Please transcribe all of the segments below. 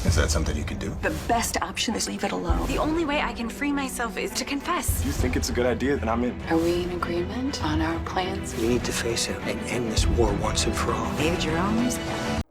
Is that something you can do? The best option is leave it alone. The only way I can free myself is to confess. You think it's a good idea, then I'm in. Are we in agreement on our plans? You need to face it and end this war once and for all. David, your own.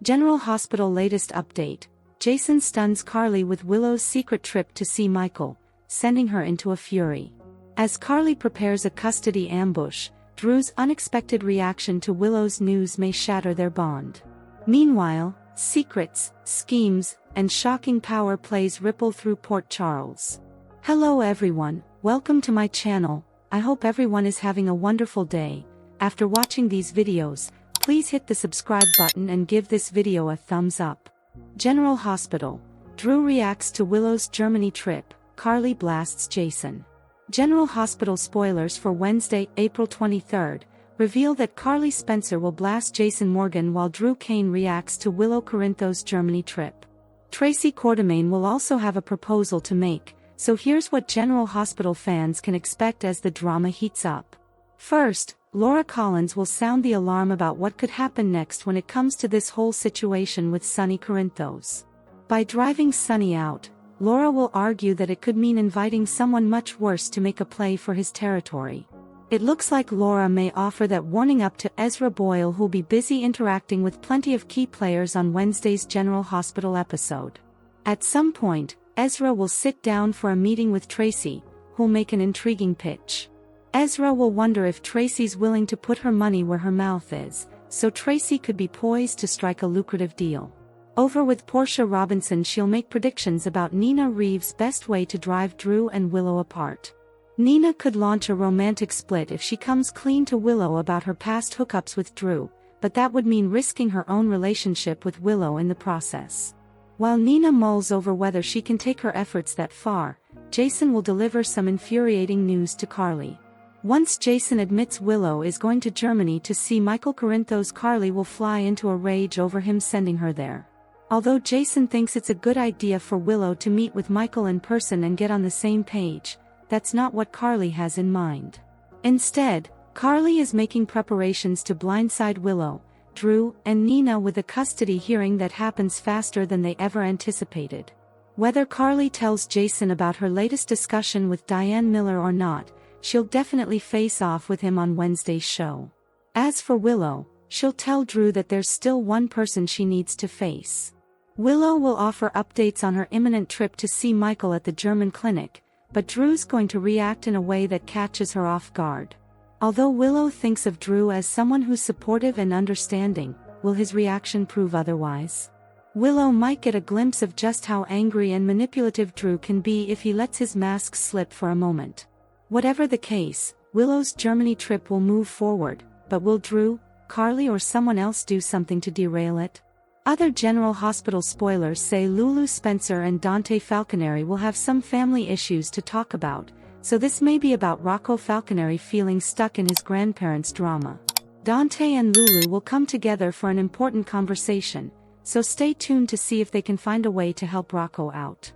General Hospital latest update. Jason stuns Carly with Willow's secret trip to see Michael, sending her into a fury. As Carly prepares a custody ambush, Drew's unexpected reaction to Willow's news may shatter their bond. Meanwhile, secrets, schemes, and shocking power plays ripple through Port Charles. Hello everyone, welcome to my channel. I hope everyone is having a wonderful day. After watching these videos, please hit the subscribe button and give this video a thumbs up. General Hospital. Drew reacts to Willow's Germany trip, Carly blasts Jason. General Hospital spoilers for Wednesday, April 23rd, reveal that Carly Spencer will blast Jason Morgan while Drew Kane reacts to Willow Corinthos' Germany trip. Tracy Quartermaine will also have a proposal to make, so here's what General Hospital fans can expect as the drama heats up. First, Laura Collins will sound the alarm about what could happen next when it comes to this whole situation with Sonny Corinthos. By driving Sonny out, Laura will argue that it could mean inviting someone much worse to make a play for his territory. It looks like Laura may offer that warning up to Ezra Boyle, who'll be busy interacting with plenty of key players on Wednesday's General Hospital episode. At some point, Ezra will sit down for a meeting with Tracy, who'll make an intriguing pitch. Ezra will wonder if Tracy's willing to put her money where her mouth is, so Tracy could be poised to strike a lucrative deal. Over with Portia Robinson, she'll make predictions about Nina Reeves' best way to drive Drew and Willow apart. Nina could launch a romantic split if she comes clean to Willow about her past hookups with Drew, but that would mean risking her own relationship with Willow in the process. While Nina mulls over whether she can take her efforts that far, Jason will deliver some infuriating news to Carly. Once Jason admits Willow is going to Germany to see Michael Corinthos, Carly will fly into a rage over him sending her there. Although Jason thinks it's a good idea for Willow to meet with Michael in person and get on the same page, that's not what Carly has in mind. Instead, Carly is making preparations to blindside Willow, Drew, and Nina with a custody hearing that happens faster than they ever anticipated. Whether Carly tells Jason about her latest discussion with Diane Miller or not, she'll definitely face off with him on Wednesday's show. As for Willow, she'll tell Drew that there's still one person she needs to face. Willow will offer updates on her imminent trip to see Michael at the German clinic, but Drew's going to react in a way that catches her off guard. Although Willow thinks of Drew as someone who's supportive and understanding, will his reaction prove otherwise? Willow might get a glimpse of just how angry and manipulative Drew can be if he lets his mask slip for a moment. Whatever the case, Willow's Germany trip will move forward, but will Drew, Carly, or someone else do something to derail it? Other General Hospital spoilers say Lulu Spencer and Dante Falconeri will have some family issues to talk about, so this may be about Rocco Falconeri feeling stuck in his grandparents' drama. Dante and Lulu will come together for an important conversation, so stay tuned to see if they can find a way to help Rocco out.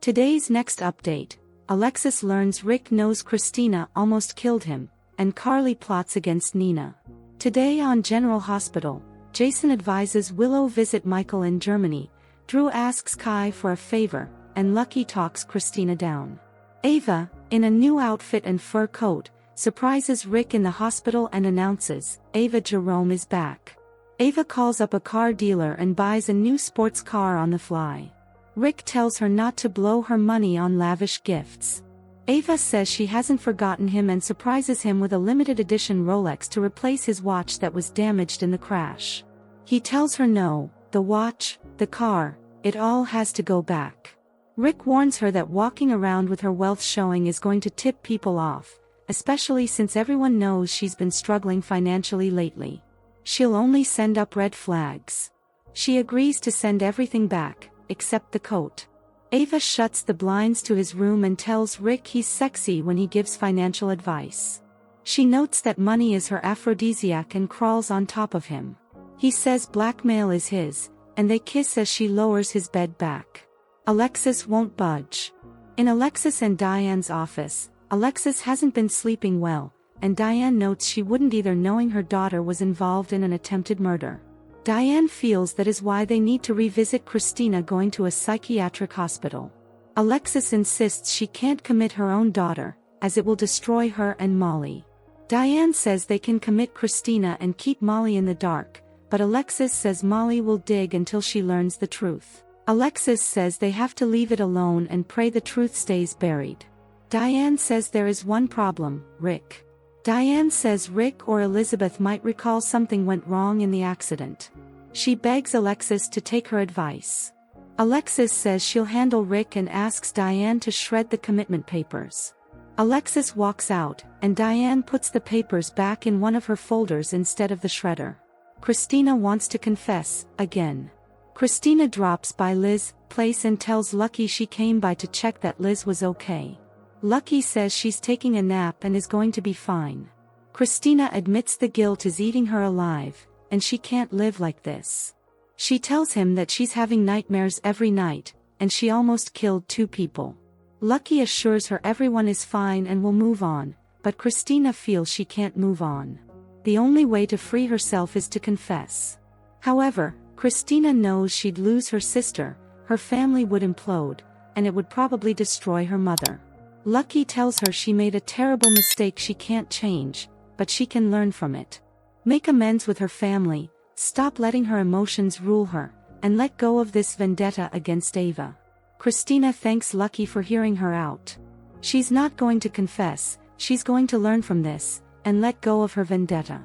Today's next update: Alexis learns Rick knows Christina almost killed him, and Carly plots against Nina. Today on General Hospital, Jason advises Willow visit Michael in Germany, Drew asks Kai for a favor, and Lucky talks Christina down. Ava, in a new outfit and fur coat, surprises Rick in the hospital and announces, Ava Jerome is back. Ava calls up a car dealer and buys a new sports car on the fly. Rick tells her not to blow her money on lavish gifts. Ava says she hasn't forgotten him and surprises him with a limited edition Rolex to replace his watch that was damaged in the crash. He tells her no, the watch, the car, it all has to go back. Rick warns her that walking around with her wealth showing is going to tip people off, especially since everyone knows she's been struggling financially lately. She'll only send up red flags. She agrees to send everything back, except the coat. Ava shuts the blinds to his room and tells Rick he's sexy when he gives financial advice. She notes that money is her aphrodisiac and crawls on top of him. He says blackmail is his, and they kiss as she lowers his bed back. Alexis won't budge. In Alexis and Diane's office, Alexis hasn't been sleeping well, and Diane notes she wouldn't either, knowing her daughter was involved in an attempted murder. Diane feels that is why they need to revisit Christina going to a psychiatric hospital. Alexis insists she can't commit her own daughter, as it will destroy her and Molly. Diane says they can commit Christina and keep Molly in the dark, but Alexis says Molly will dig until she learns the truth. Alexis says they have to leave it alone and pray the truth stays buried. Diane says there is one problem, Rick. Diane says Rick or Elizabeth might recall something went wrong in the accident. She begs Alexis to take her advice. Alexis says she'll handle Rick and asks Diane to shred the commitment papers. Alexis walks out, and Diane puts the papers back in one of her folders instead of the shredder. Christina wants to confess, again. Christina drops by Liz's place and tells Lucky she came by to check that Liz was okay. Lucky says she's taking a nap and is going to be fine. Christina admits the guilt is eating her alive, and she can't live like this. She tells him that she's having nightmares every night, and she almost killed 2 people. Lucky assures her everyone is fine and will move on, but Christina feels she can't move on. The only way to free herself is to confess. However, Christina knows she'd lose her sister, her family would implode, and it would probably destroy her mother. Lucky tells her she made a terrible mistake she can't change, but she can learn from it. Make amends with her family, stop letting her emotions rule her, and let go of this vendetta against Ava. Christina thanks Lucky for hearing her out. She's not going to confess, she's going to learn from this, and let go of her vendetta.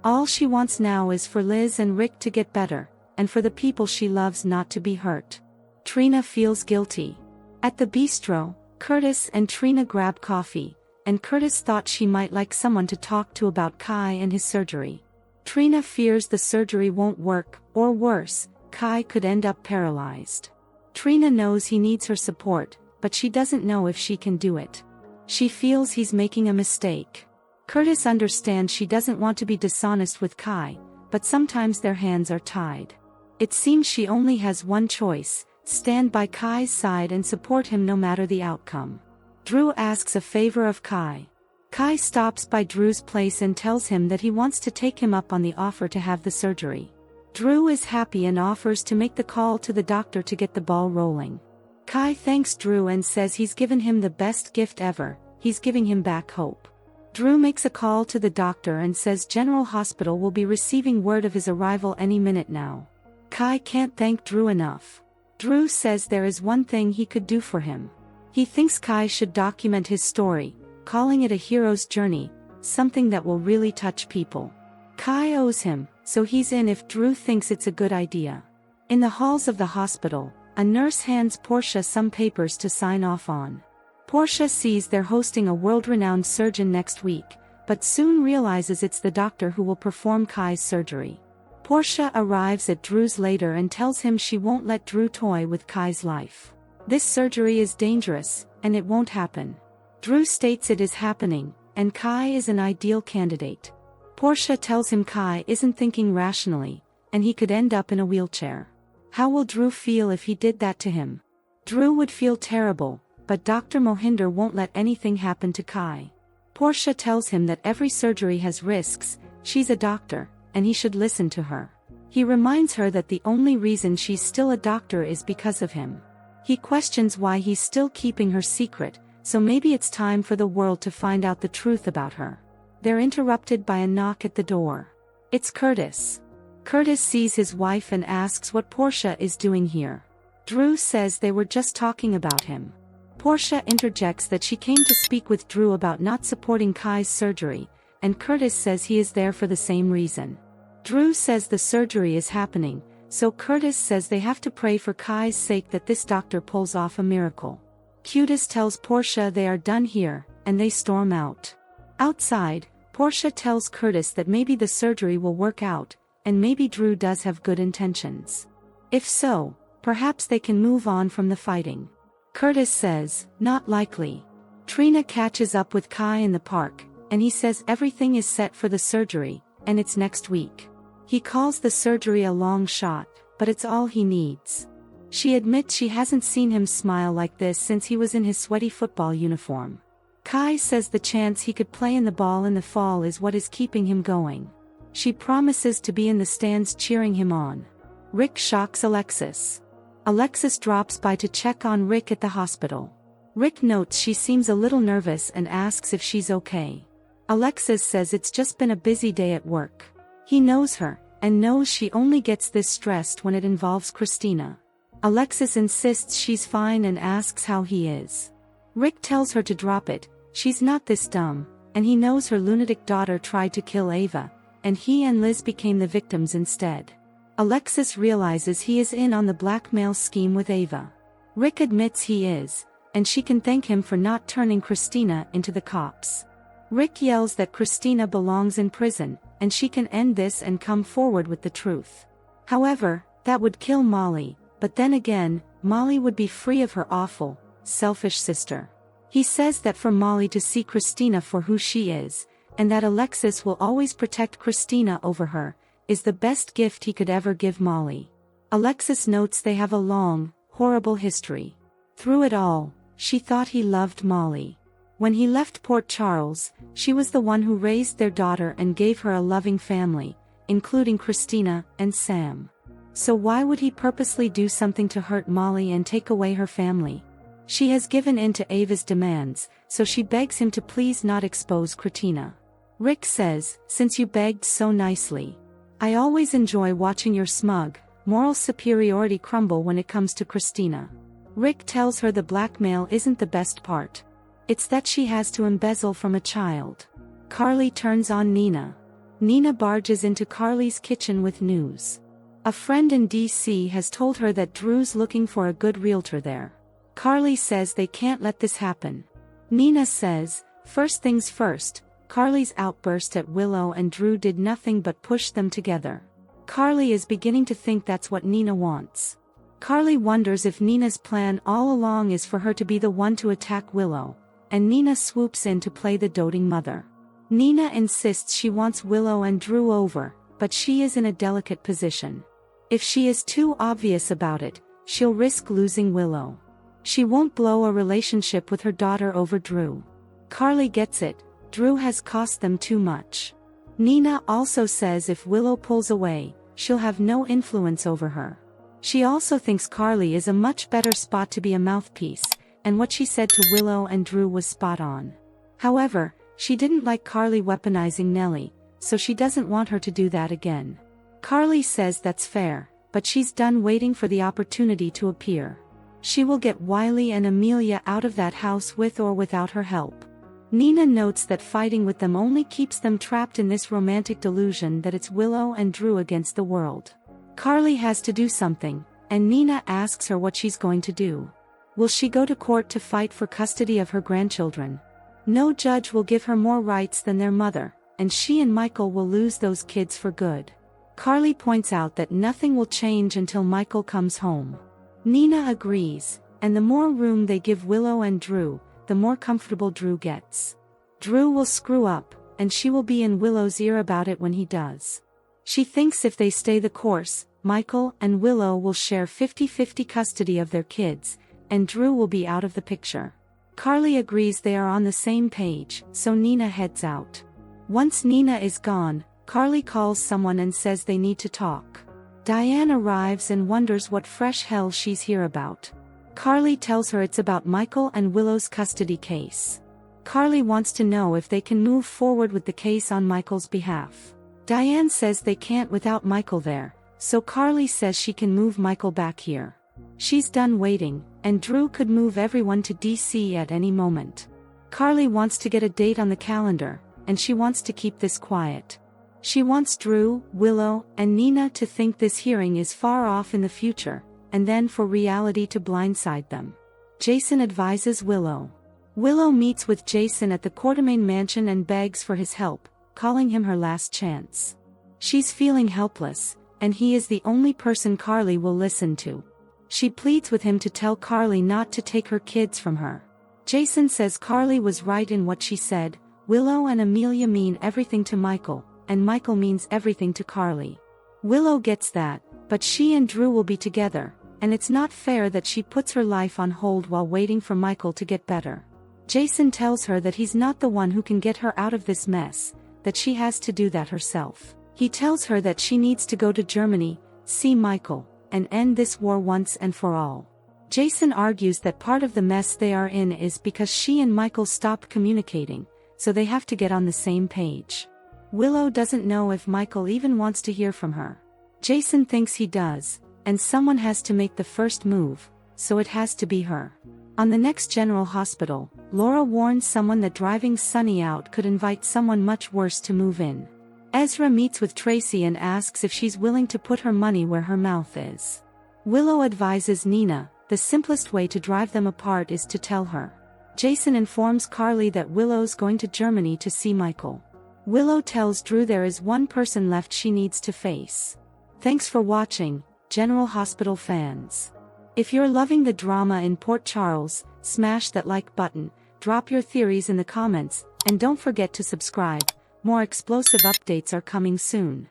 All she wants now is for Liz and Rick to get better, and for the people she loves not to be hurt. Trina feels guilty. At the bistro, Curtis and Trina grab coffee, and Curtis thought she might like someone to talk to about Kai and his surgery. Trina fears the surgery won't work, or worse, Kai could end up paralyzed. Trina knows he needs her support, but she doesn't know if she can do it. She feels he's making a mistake. Curtis understands she doesn't want to be dishonest with Kai, but sometimes their hands are tied. It seems she only has one choice: stand by Kai's side and support him no matter the outcome. Drew asks a favor of Kai. Kai stops by Drew's place and tells him that he wants to take him up on the offer to have the surgery. Drew is happy and offers to make the call to the doctor to get the ball rolling. Kai thanks Drew and says he's given him the best gift ever, he's giving him back hope. Drew makes a call to the doctor and says GeneralHospital will be receiving word of his arrival any minute now. Kai can't thank Drew enough. Drew says there is one thing he could do for him. He thinks Kai should document his story, calling it a hero's journey, something that will really touch people. Kai owes him, so he's in if Drew thinks it's a good idea. In the halls of the hospital, a nurse hands Portia some papers to sign off on. Portia sees they're hosting a world-renowned surgeon next week, but soon realizes it's the doctor who will perform Kai's surgery. Portia arrives at Drew's later and tells him she won't let Drew toy with Kai's life. This surgery is dangerous, and it won't happen. Drew states it is happening, and Kai is an ideal candidate. Portia tells him Kai isn't thinking rationally, and he could end up in a wheelchair. How will Drew feel if he did that to him? Drew would feel terrible, but Dr. Mohinder won't let anything happen to Kai. Portia tells him that every surgery has risks, she's a doctor, and he should listen to her. He reminds her that the only reason she's still a doctor is because of him. He questions why he's still keeping her secret, so maybe it's time for the world to find out the truth about her. They're interrupted by a knock at the door. It's Curtis. Curtis sees his wife and asks what Portia is doing here. Drew says they were just talking about him. Portia interjects that she came to speak with Drew about not supporting Kai's surgery, and Curtis says he is there for the same reason. Drew says the surgery is happening, so Curtis says they have to pray for Kai's sake that this doctor pulls off a miracle. Curtis tells Portia they are done here, and they storm out. Outside, Portia tells Curtis that maybe the surgery will work out, and maybe Drew does have good intentions. If so, perhaps they can move on from the fighting. Curtis says, not likely. Trina catches up with Kai in the park, and he says everything is set for the surgery, and it's next week. He calls the surgery a long shot, but it's all he needs. She admits she hasn't seen him smile like this since he was in his sweaty football uniform. Kai says the chance he could play in the ball in the fall is what is keeping him going. She promises to be in the stands cheering him on. Rick shocks Alexis. Alexis drops by to check on Rick at the hospital. Rick notes she seems a little nervous and asks if she's okay. Alexis says it's just been a busy day at work. He knows her, and knows she only gets this stressed when it involves Christina. Alexis insists she's fine and asks how he is. Rick tells her to drop it, she's not this dumb, and he knows her lunatic daughter tried to kill Ava, and he and Liz became the victims instead. Alexis realizes he is in on the blackmail scheme with Ava. Rick admits he is, and she can thank him for not turning Christina into the cops. Rick yells that Christina belongs in prison, and she can end this and come forward with the truth. However, that would kill Molly, but then again, Molly would be free of her awful, selfish sister. He says that for Molly to see Christina for who she is, and that Alexis will always protect Christina over her, is the best gift he could ever give Molly. Alexis notes they have a long, horrible history. Through it all, she thought he loved Molly. When he left Port Charles, she was the one who raised their daughter and gave her a loving family, including Christina and Sam. So why would he purposely do something to hurt Molly and take away her family? She has given in to Ava's demands, so she begs him to please not expose Christina. Rick says, "Since you begged so nicely. I always enjoy watching your smug, moral superiority crumble when it comes to Christina." Rick tells her the blackmail isn't the best part. It's that she has to embezzle from a child. Carly turns on Nina. Nina barges into Carly's kitchen with news. A friend in DC has told her that Drew's looking for a good realtor there. Carly says they can't let this happen. Nina says, first things first, Carly's outburst at Willow and Drew did nothing but push them together. Carly is beginning to think that's what Nina wants. Carly wonders if Nina's plan all along is for her to be the one to attack Willow, and Nina swoops in to play the doting mother. Nina insists she wants Willow and Drew over, but she is in a delicate position. If she is too obvious about it, she'll risk losing Willow. She won't blow a relationship with her daughter over Drew. Carly gets it, Drew has cost them too much. Nina also says if Willow pulls away, she'll have no influence over her. She also thinks Carly is a much better spot to be a mouthpiece, and what she said to Willow and Drew was spot on. However, she didn't like Carly weaponizing Nellie, so she doesn't want her to do that again. Carly says that's fair, but she's done waiting for the opportunity to appear. She will get Wiley and Amelia out of that house with or without her help. Nina notes that fighting with them only keeps them trapped in this romantic delusion that it's Willow and Drew against the world. Carly has to do something, and Nina asks her what she's going to do. Will she go to court to fight for custody of her grandchildren? No judge will give her more rights than their mother, and she and Michael will lose those kids for good. Carly points out that nothing will change until Michael comes home. Nina agrees, and the more room they give Willow and Drew, the more comfortable Drew gets. Drew will screw up, and she will be in Willow's ear about it when he does. She thinks if they stay the course, Michael and Willow will share 50-50 custody of their kids, and Drew will be out of the picture. Carly agrees they are on the same page, so Nina heads out. Once Nina is gone, Carly calls someone and says they need to talk. Diane arrives and wonders what fresh hell she's here about. Carly tells her it's about Michael and Willow's custody case. Carly wants to know if they can move forward with the case on Michael's behalf. Diane says they can't without Michael there, so Carly says she can move Michael back here. She's done waiting, and Drew could move everyone to DC at any moment. Carly wants to get a date on the calendar, and she wants to keep this quiet. She wants Drew, Willow, and Nina to think this hearing is far off in the future, and then for reality to blindside them. Jason advises Willow. Willow meets with Jason at the Quartermain mansion and begs for his help, calling him her last chance. She's feeling helpless, and he is the only person Carly will listen to. She pleads with him to tell Carly not to take her kids from her. Jason says Carly was right in what she said, Willow and Amelia mean everything to Michael, and Michael means everything to Carly. Willow gets that, but she and Drew will be together, and it's not fair that she puts her life on hold while waiting for Michael to get better. Jason tells her that he's not the one who can get her out of this mess, that she has to do that herself. He tells her that she needs to go to Germany, see Michael, and end this war once and for all. Jason argues that part of the mess they are in is because she and Michael stopped communicating, so they have to get on the same page. Willow doesn't know if Michael even wants to hear from her. Jason thinks he does, and someone has to make the first move, so it has to be her. On the next General Hospital, Laura warns someone that driving Sunny out could invite someone much worse to move in. Ezra meets with Tracy and asks if she's willing to put her money where her mouth is. Willow advises Nina, the simplest way to drive them apart is to tell her. Jason informs Carly that Willow's going to Germany to see Michael. Willow tells Drew there is one person left she needs to face. Thanks for watching, General Hospital fans. If you're loving the drama in Port Charles, smash that like button, drop your theories in the comments, and don't forget to subscribe. More explosive updates are coming soon.